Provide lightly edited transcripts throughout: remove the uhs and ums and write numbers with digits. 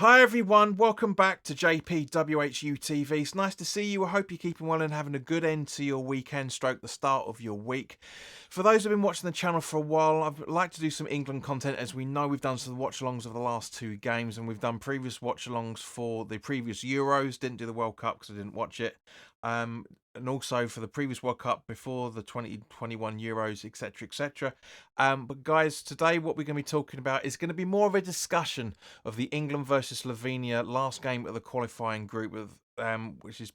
Hi everyone, welcome back to WHU TV. It's nice to see you. I hope you're keeping well and having a good end to your weekend stroke the start of your week. For those who have been watching the channel for a while, I'd like to do some England content. As we know, we've done some watch-alongs of the last two games, and we've done previous watch-alongs for the previous Euros. Didn't do the World Cup because I didn't watch it. And also for the previous World Cup before the 2021 Euros, etc, etc. But guys, today what we're going to be talking about is going to be more of a discussion of the England versus Slovenia last game of the qualifying group, which is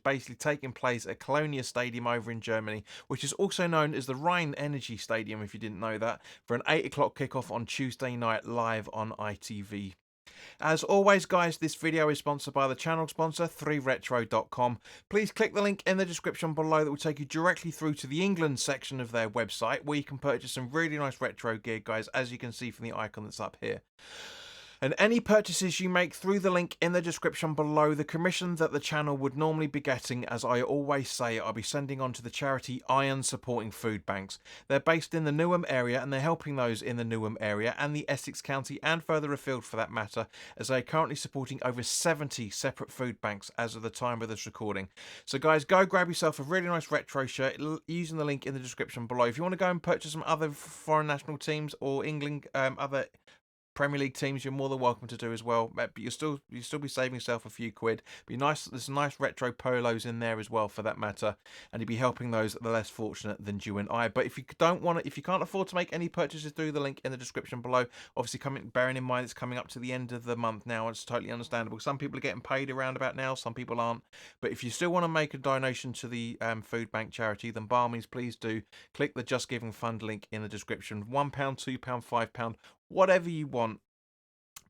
basically taking place at Colonia Stadium over in Germany, which is also known as the Rhine Energy Stadium, if you didn't know that, for an 8 o'clock kickoff on Tuesday night live on ITV. As always, guys, this video is sponsored by the channel sponsor, 3retro.com. Please click the link in the description below that will take you directly through to the England section of their website, where you can purchase some really nice retro gear, guys, as you can see from the icon that's up here. And any purchases you make through the link in the description below, the commission that the channel would normally be getting, as I always say, I'll be sending on to the charity Iron Supporting Food Banks. They're based in the Newham area, and they're helping those in the Newham area and the Essex County and further afield for that matter, as they're currently supporting over 70 separate food banks as of the time of this recording. So guys, go grab yourself a really nice retro shirt using the link in the description below. If you want to go and purchase some other foreign national teams or England, other Premier League teams, you're more than welcome to do as well. But you'll still be saving yourself a few quid. Be nice. There's some nice retro polos in there as well, for that matter, and you'll be helping those that are less fortunate than you and I. But if you if you can't afford to make any purchases through the link in the description below, obviously bearing in mind it's coming up to the end of the month now. It's totally understandable. Some people are getting paid around about now, some people aren't. But if you still want to make a donation to the food bank charity, then by all means, please do click the Just Giving Fund link in the description. £1, £2, £5, whatever you want.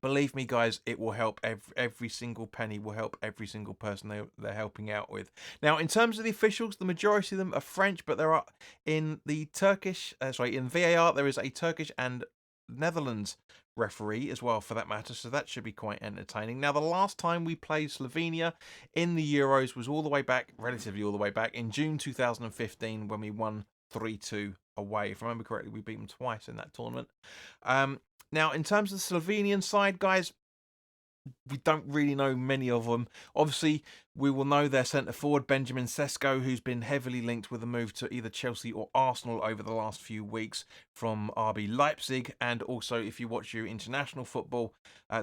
Believe me, guys, it will help. Every single penny will help every single person they're helping out with. Now, in terms of the officials, the majority of them are French, but there are in VAR, there is a Turkish and Netherlands referee as well, for that matter, so that should be quite entertaining. Now, the last time we played Slovenia in the Euros was relatively all the way back, in June 2015, when we won 3-2 away. If I remember correctly, we beat them twice in that tournament. Now, in terms of the Slovenian side, guys, we don't really know many of them. Obviously, we will know their centre forward, Benjamin Sesko, who's been heavily linked with a move to either Chelsea or Arsenal over the last few weeks from RB Leipzig. And also, if you watch your international football,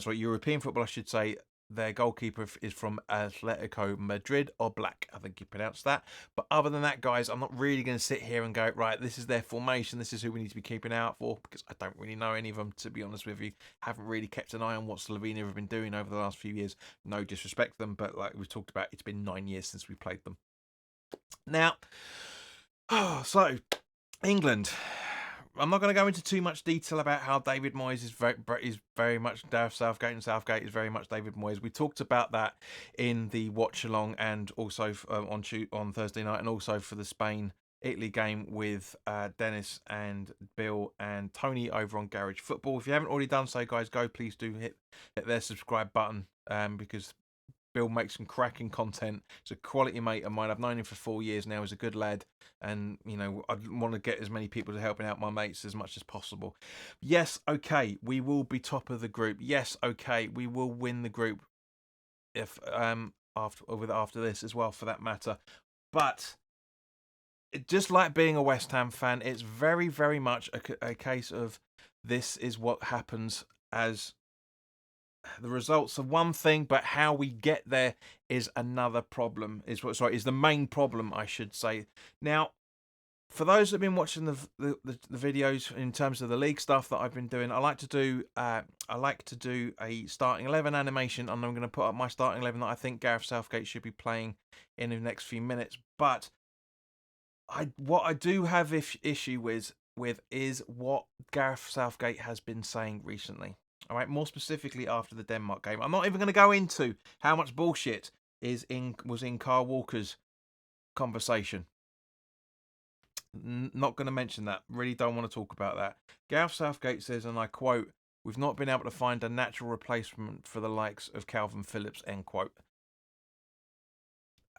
European football, I should say, their goalkeeper is from Atletico Madrid, or Black, I think you pronounce that. But other than that, guys, I'm not really going to sit here and go, right, this is their formation, this is who we need to be keeping out for, because I don't really know any of them, to be honest with you. Haven't really kept an eye on what Slovenia have been doing over the last few years. No disrespect to them, but like we've talked about, it's been 9 years since we played them. Now, so England. I'm not going to go into too much detail about how David Moyes is very much Gareth Southgate, and Southgate is very much David Moyes. We talked about that in the watch along, and also on Thursday night, and also for the Spain-Italy game with Dennis and Bill and Tony over on Garage Football. If you haven't already done so, guys, please do hit their subscribe button, because Bill makes some cracking content. He's a quality mate of mine. I've known him for 4 years now. He's a good lad. And, you know, I want to get as many people to helping out my mates as much as possible. Yes, okay, we will be top of the group. Yes, okay, we will win the group if after this as well, for that matter. But just like being a West Ham fan, it's very, very much a case of this is what happens, as the results are one thing, but how we get there is another problem. Is the main problem, I should say. Now, for those that have been watching the videos in terms of the league stuff that I've been doing, I like to do a starting 11 animation, and I'm going to put up my starting 11 that I think Gareth Southgate should be playing in the next few minutes. But what I do have issue with is what Gareth Southgate has been saying recently. All right, more specifically after the Denmark game. I'm not even going to go into how much bullshit was in Kyle Walker's conversation. Not going to mention that. Really don't want to talk about that. Gareth Southgate says, and I quote, "We've not been able to find a natural replacement for the likes of Calvin Phillips," end quote.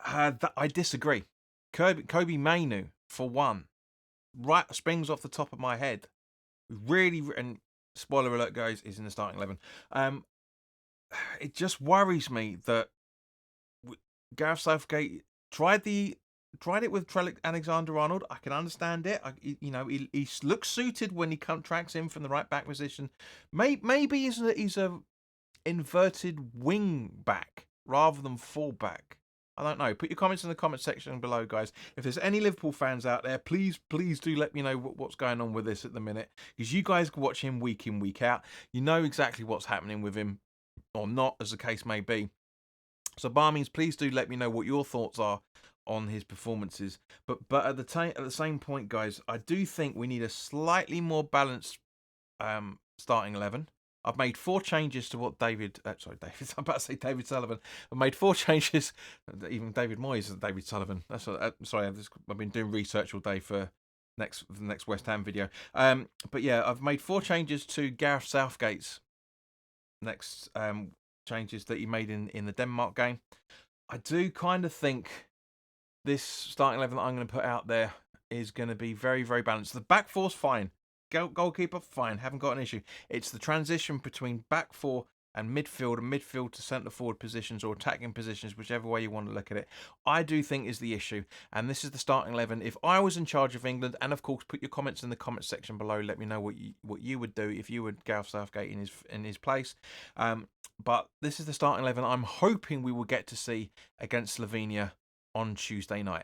I disagree. Kobe Mainu, for one, right, springs off the top of my head. Really, and spoiler alert, guys, is in the starting 11. it just worries me that Gareth Southgate tried it with Alexander-Arnold. I can understand it. He looks suited when he tracks in from the right back position. Maybe he's a inverted wing back rather than full back. I don't know. Put your comments in the comment section below, guys. If there's any Liverpool fans out there, please do let me know what's going on with this at the minute, because you guys watch him week in, week out. You know exactly what's happening with him, or not, as the case may be. So by all means, please do let me know what your thoughts are on his performances. But at the same point, guys, I do think we need a slightly more balanced starting 11. I've made 4 changes to what David. I'm about to say David Sullivan. I've made 4 changes. Even David Moyes is David Sullivan. That's what, sorry. I've been doing research all day for the next West Ham video. But yeah, I've made 4 changes to Gareth Southgate's next changes that he made in the Denmark game. I do kind of think this starting 11 that I'm going to put out there is going to be very, very balanced. The back four's fine. Goalkeeper, fine. Haven't got an issue. It's the transition between back 4 and midfield to centre forward positions or attacking positions, whichever way you want to look at it, I do think is the issue. And this is the starting 11. If I was in charge of England, and of course, put your comments in the comment section below. Let me know what you would do if you were Gareth Southgate in his place. But this is the starting 11 I'm hoping we will get to see against Slovenia on Tuesday night.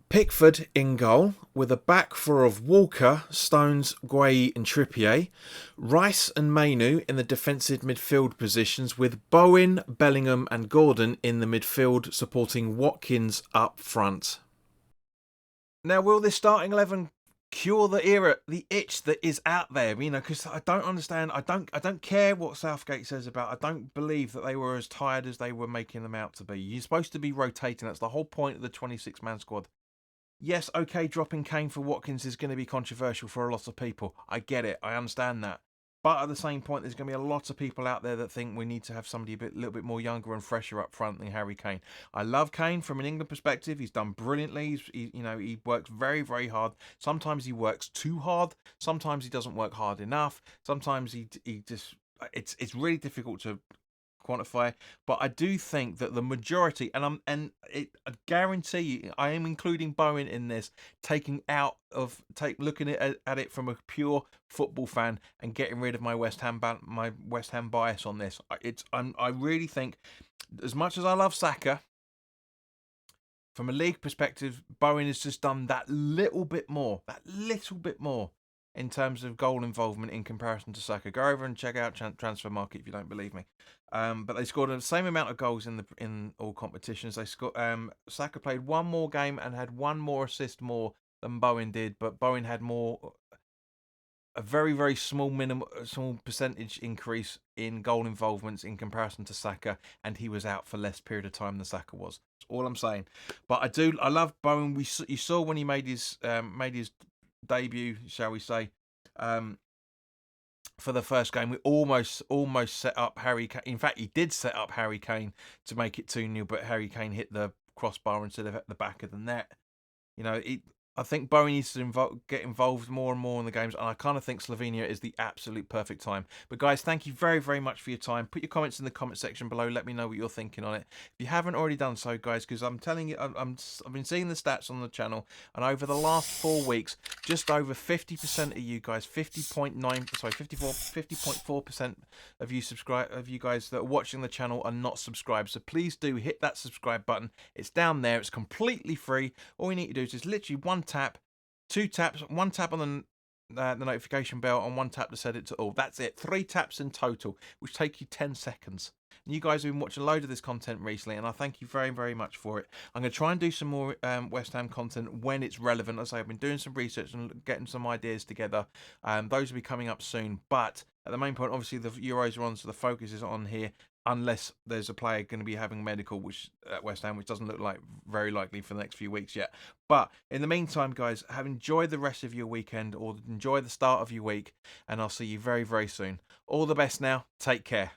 Pickford in goal, with a back 4 of Walker, Stones, Gueye and Trippier. Rice and Mainu in the defensive midfield positions, with Bowen, Bellingham and Gordon in the midfield, supporting Watkins up front. Now, will this starting 11 cure the itch that is out there? Because I don't understand. I don't care what Southgate says about. I don't believe that they were as tired as they were making them out to be. You're supposed to be rotating. That's the whole point of the 26-man squad. Yes, okay, dropping Kane for Watkins is going to be controversial for a lot of people. I get it. I understand that. But at the same point, there's going to be a lot of people out there that think we need to have somebody a little bit more younger and fresher up front than Harry Kane. I love Kane from an England perspective. He's done brilliantly. He works very, very hard. Sometimes he works too hard. Sometimes he doesn't work hard enough. Sometimes he just... It's really difficult to quantify, but I do think that the majority, I guarantee you, I am including Bowen in this, looking at it from a pure football fan and getting rid of my West Ham bias on this. I really think, as much as I love Saka, from a league perspective, Bowen has just done that little bit more in terms of goal involvement in comparison to Saka. Go over and check out Transfer Market if you don't believe me. But they scored the same amount of goals in all competitions. They scored. Saka played 1 more game and had 1 more assist more than Bowen did, but Bowen had a very, very small percentage increase in goal involvements in comparison to Saka, and he was out for less period of time than Saka was. That's all I'm saying. But I love Bowen. You saw when he made his debut, shall we say, for the first game, we almost set up Harry Kane. In fact, he did set up Harry Kane to make it 2-0, but Harry Kane hit the crossbar instead of at the back of the net. I think Bowen needs to get involved more and more in the games, and I kind of think Slovenia is the absolute perfect time. But guys, thank you very, very much for your time. Put your comments in the comment section below. Let me know what you're thinking on it. If you haven't already done so, guys, because I'm telling you, I've been seeing the stats on the channel, and over the last 4 weeks, just over 50% of you guys, 50.4% of you guys that are watching the channel are not subscribed. So please do hit that subscribe button. It's down there. It's completely free. All you need to do is just literally 1 tap, 2 taps, 1 tap on the notification bell, and 1 tap to set it to all. That's it. 3 taps in total, which take you 10 seconds. And you guys have been watching a load of this content recently, and I thank you very, very much for it. I'm going to try and do some more West Ham content when it's relevant. As I say, I've been doing some research and getting some ideas together. Those will be coming up soon. But at the main point, obviously, the Euros are on, so the focus is on here. Unless there's a player going to be having medical, which at West Ham, which doesn't look like very likely for the next few weeks yet. But in the meantime, guys, enjoy the rest of your weekend, or enjoy the start of your week, and I'll see you very, very soon. All the best now. Take care.